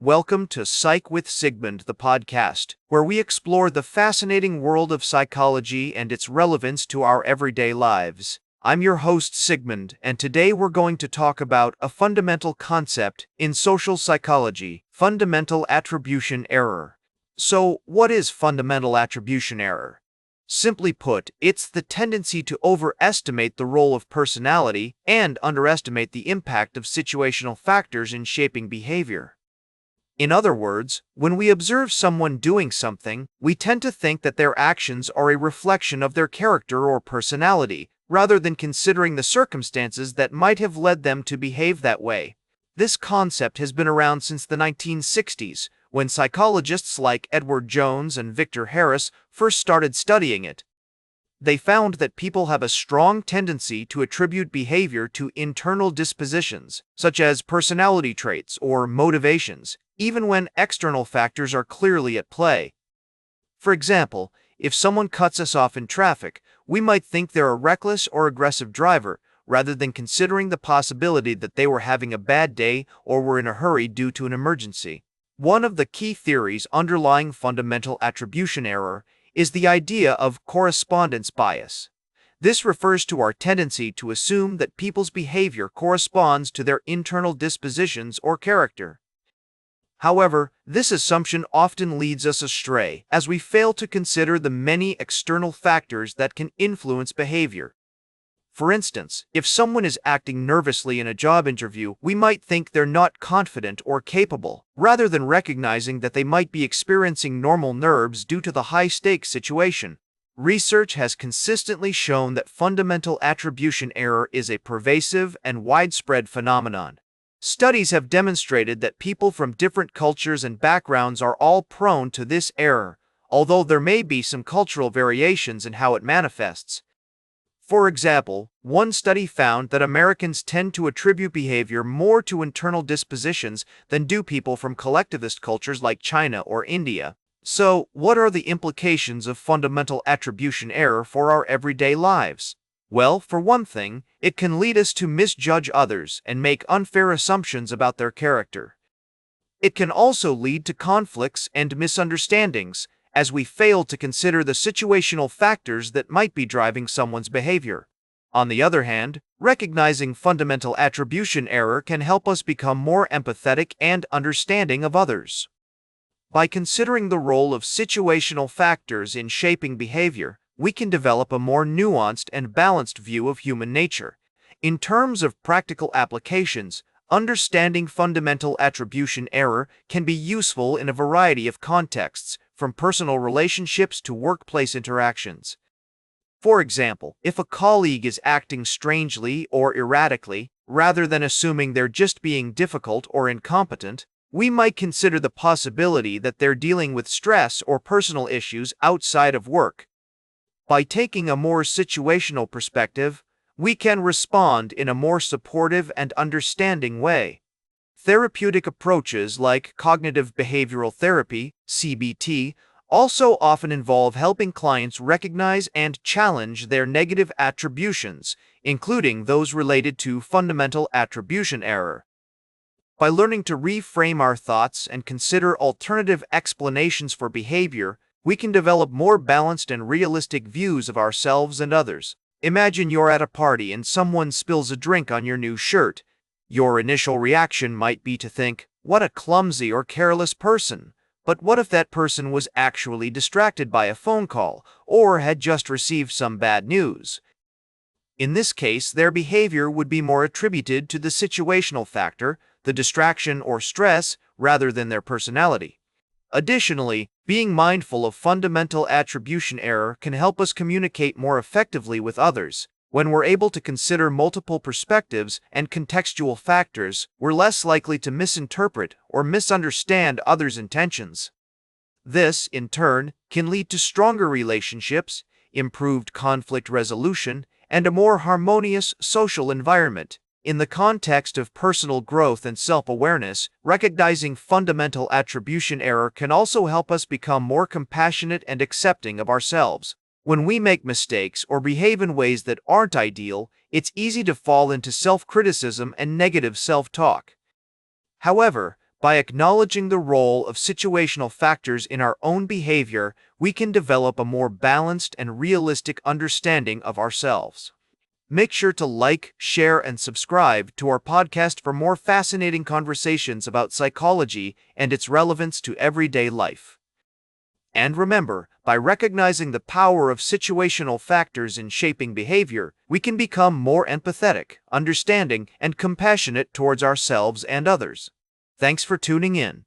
Welcome to PsychWSigmund, the podcast, where we explore the fascinating world of psychology and its relevance to our everyday lives. I'm your host, Sigmund, and today we're going to talk about a fundamental concept in social psychology, fundamental attribution error. So, what is fundamental attribution error? Simply put, it's the tendency to overestimate the role of personality and underestimate the impact of situational factors in shaping behavior. In other words, when we observe someone doing something, we tend to think that their actions are a reflection of their character or personality, rather than considering the circumstances that might have led them to behave that way. This concept has been around since the 1960s, when psychologists like Edward Jones and Victor Harris first started studying it. They found that people have a strong tendency to attribute behavior to internal dispositions, such as personality traits or motivations, even when external factors are clearly at play. For example, if someone cuts us off in traffic, we might think they're a reckless or aggressive driver, rather than considering the possibility that they were having a bad day or were in a hurry due to an emergency. One of the key theories underlying fundamental attribution error is the idea of correspondence bias. This refers to our tendency to assume that people's behavior corresponds to their internal dispositions or character. However, this assumption often leads us astray, as we fail to consider the many external factors that can influence behavior. For instance, if someone is acting nervously in a job interview, we might think they're not confident or capable, rather than recognizing that they might be experiencing normal nerves due to the high-stakes situation. Research has consistently shown that fundamental attribution error is a pervasive and widespread phenomenon. Studies have demonstrated that people from different cultures and backgrounds are all prone to this error, although there may be some cultural variations in how it manifests. For example, one study found that Americans tend to attribute behavior more to internal dispositions than do people from collectivist cultures like China or India. So, what are the implications of fundamental attribution error for our everyday lives? Well, for one thing, it can lead us to misjudge others and make unfair assumptions about their character. It can also lead to conflicts and misunderstandings, as we fail to consider the situational factors that might be driving someone's behavior. On the other hand, recognizing fundamental attribution error can help us become more empathetic and understanding of others. By considering the role of situational factors in shaping behavior, we can develop a more nuanced and balanced view of human nature. In terms of practical applications, understanding fundamental attribution error can be useful in a variety of contexts, from personal relationships to workplace interactions. For example, if a colleague is acting strangely or erratically, rather than assuming they're just being difficult or incompetent, we might consider the possibility that they're dealing with stress or personal issues outside of work. By taking a more situational perspective, we can respond in a more supportive and understanding way. Therapeutic approaches like cognitive behavioral therapy, CBT, also often involve helping clients recognize and challenge their negative attributions, including those related to fundamental attribution error. By learning to reframe our thoughts and consider alternative explanations for behavior, we can develop more balanced and realistic views of ourselves and others. Imagine you're at a party and someone spills a drink on your new shirt. Your initial reaction might be to think, "What a clumsy or careless person." But what if that person was actually distracted by a phone call or had just received some bad news? In this case, their behavior would be more attributed to the situational factor, the distraction or stress, rather than their personality. Additionally, being mindful of fundamental attribution error can help us communicate more effectively with others. When we're able to consider multiple perspectives and contextual factors, we're less likely to misinterpret or misunderstand others' intentions. This, in turn, can lead to stronger relationships, improved conflict resolution, and a more harmonious social environment. In the context of personal growth and self-awareness, recognizing fundamental attribution error can also help us become more compassionate and accepting of ourselves. When we make mistakes or behave in ways that aren't ideal, it's easy to fall into self-criticism and negative self-talk. However, By acknowledging the role of situational factors in our own behavior, we can develop a more balanced and realistic understanding of ourselves. Make sure to like, share, and subscribe to our podcast for more fascinating conversations about psychology and its relevance to everyday life. And remember, by recognizing the power of situational factors in shaping behavior, we can become more empathetic, understanding, and compassionate towards ourselves and others. Thanks for tuning in.